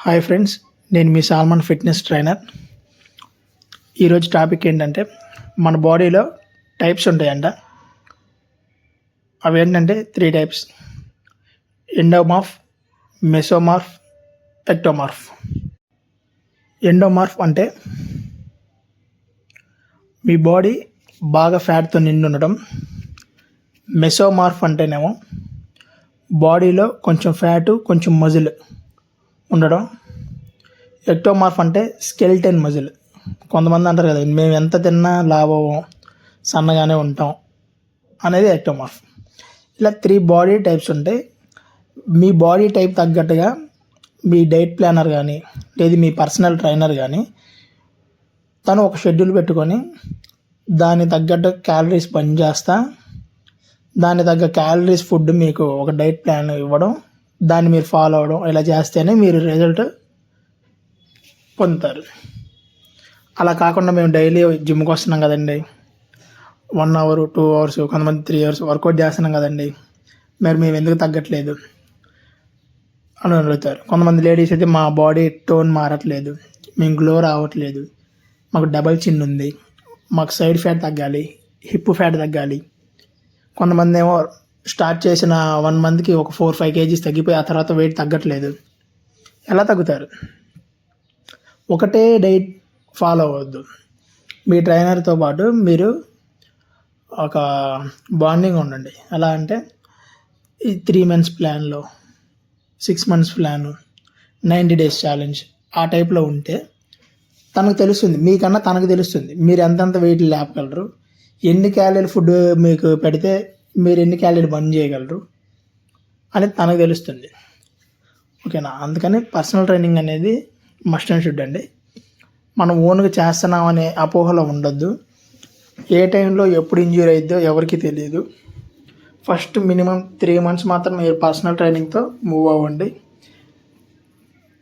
Hi friends, నేను మీ salmon fitness trainer. ఈరోజు topic ఏంటంటే మన బాడీలో టైప్స్ ఉంటాయంట. అవి ఏంటంటే 3 టైప్స్: ఎండోమార్ఫ్, మెసోమార్ఫ్, ఎక్టోమార్ఫ్. ఎండోమార్ఫ్ అంటే మీ బాడీ బాగా ఫ్యాట్తో నిండి ఉండడం. మెసోమార్ఫ్ అంటేనేమో బాడీలో కొంచెం ఫ్యాటు కొంచెం మజిల్ ఉండడం. ఎక్టోమార్ఫ్ అంటే స్కెలిటన్ మజిల్. కొంతమంది అంటారు కదా, మేము ఎంత తిన్నా లాభం సన్నగానే ఉంటాం అనేది ఎక్టోమార్ఫ్. ఇలా 3 బాడీ టైప్స్ ఉంటాయి. మీ బాడీ టైప్ తగ్గట్టుగా మీ డైట్ ప్లానర్ కానీ లేదు మీ పర్సనల్ ట్రైనర్ కానీ తను ఒక షెడ్యూల్ పెట్టుకొని దానికి తగ్గట్టు క్యాలరీస్ బంద్ చేస్తా, దానికి తగ్గ క్యాలరీస్ ఫుడ్ మీకు ఒక డైట్ ప్లాన్ ఇవ్వడం, దాన్ని మీరు ఫాలో అవ్వడం, ఇలా చేస్తేనే మీరు రిజల్ట్ పొందుతారు. అలా కాకుండా మేము డైలీ జిమ్కి వస్తున్నాం కదండి, 1 అవర్ 2 అవర్స్ కొంతమంది 3 అవర్స్ వర్కౌట్ చేస్తున్నాం కదండి, మరి మేము ఎందుకు తగ్గట్లేదు అని అడుగుతారు. కొంతమంది లేడీస్ అయితే మా బాడీ టోన్ మారట్లేదు, మేము గ్లో రావట్లేదు, మాకు డబల్ చిన్ ఉంది, మాకు సైడ్ ఫ్యాట్ తగ్గాలి, హిప్ ఫ్యాట్ తగ్గాలి. కొంతమంది ఏమో స్టార్ట్ చేసిన 1 మంత్కి ఒక 4-5 kgs తగ్గిపోయి ఆ తర్వాత వెయిట్ తగ్గట్లేదు. ఎలా తగ్గుతారు? ఒకటే డైట్ ఫాలో అవ్వద్దు. మీ ట్రైనర్తో పాటు మీరు ఒక బాండింగ్ ఉండండి. ఎలా అంటే ఈ 3 months ప్లాన్లో, 6 months ప్లాను, 90 days ఛాలెంజ్ ఆ టైప్లో ఉంటే తనకు తెలుస్తుంది, మీకన్నా తనకు తెలుస్తుంది మీరు ఎంతెంత వెయిట్ లేపగలరు, ఎన్ని క్యాలరీలు ఫుడ్ మీకు పెడితే మీరు ఎన్ని క్యాలరీలు బంద్ చేయగలరు అనేది తనకు తెలుస్తుంది. ఓకేనా? అందుకని పర్సనల్ ట్రైనింగ్ అనేది మస్ట్ అండ్ షుడ్ అండి. మనం ఓన్గా చేస్తున్నాం అనే అపోహలో ఉండొద్దు. ఏ టైంలో ఎప్పుడు ఇంజ్యూర్ అయిద్దో ఎవరికి తెలియదు. ఫస్ట్ మినిమం 3 months మాత్రం మీరు పర్సనల్ ట్రైనింగ్తో మూవ్ అవ్వండి.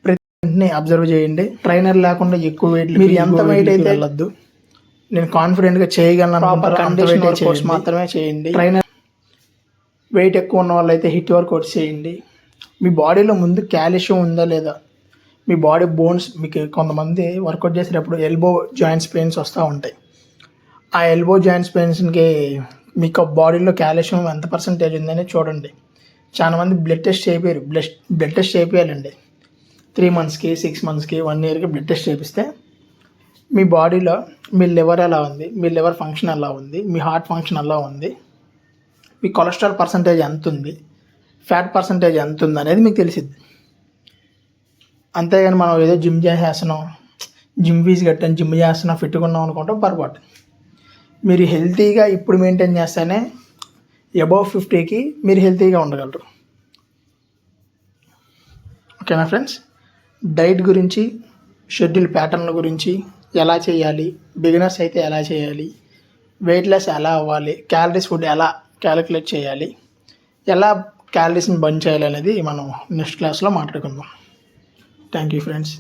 ప్రతిని అబ్జర్వ్ చేయండి. ట్రైనర్ లేకుండా ఎక్కువ వెయిట్ మీరు ఎంత వెయిట్ అయితే వెళ్ళొద్దు. నేను కాన్ఫిడెంట్గా చేయగలను ప్రాపర్ కండిషన్ వర్కౌట్స్ మాత్రమే చేయండి. ట్రైనర్ వెయిట్ ఎక్కువ ఉన్న వాళ్ళు అయితే హిట్ వర్కౌట్స్ చేయండి. మీ బాడీలో ముందు కాల్షియం ఉందా లేదా, మీ బాడీ బోన్స్, మీకు కొంతమంది వర్కౌట్ చేసేటప్పుడు ఎల్బో జాయింట్స్ పెయిన్స్ వస్తూ ఉంటాయి. ఆ ఎల్బో జాయింట్స్ పెయిన్స్కి మీకు బాడీలో కాల్షియం ఎంత పర్సెంటేజ్ ఉందని చూడండి. చాలామంది బ్లడ్ టెస్ట్ చేయారు. బ్లడ్ టెస్ట్ చేయాలండి. 3 monthsకి 6 monthsకి 1 yearకి బ్లడ్ టెస్ట్ చేపిస్తే మీ బాడీలో మీ లివర్ ఎలా ఉంది, మీ లివర్ ఫంక్షన్ ఎలా ఉంది, మీ హార్ట్ ఫంక్షన్ ఎలా ఉంది, మీ కొలెస్ట్రాల్ పర్సంటేజ్ ఎంత ఉంది, ఫ్యాట్ పర్సంటేజ్ ఎంత ఉంది అనేది మీకు తెలిసిద్ది. అంతేగాని మనం ఏదో జిమ్ చేసేస్తున్నాం, జిమ్ ఫీజు కట్టాను, జిమ్ చేస్తున్నాం, ఫిట్గా ఉన్నాం అనుకుంటాం, పొరపాటు. మీరు హెల్తీగా ఇప్పుడు మెయింటైన్ చేస్తేనే అబవ్ 50కి మీరు హెల్తీగా ఉండగలరు. ఓకేనా ఫ్రెండ్స్? డైట్ గురించి, షెడ్యూల్ ప్యాటర్న్ గురించి, ఎలా చేయాలి, బిగినర్స్ అయితే ఎలా చేయాలి, వెయిట్ లెస్ ఎలా అవ్వాలి, క్యాలరీస్ ఫుడ్ ఎలా క్యాలిక్యులేట్ చేయాలి, ఎలా క్యాలరీస్ని బంద్ చేయాలి అనేది మనం నెక్స్ట్ క్లాస్లో మాట్లాడుకుందాం. Thank you friends.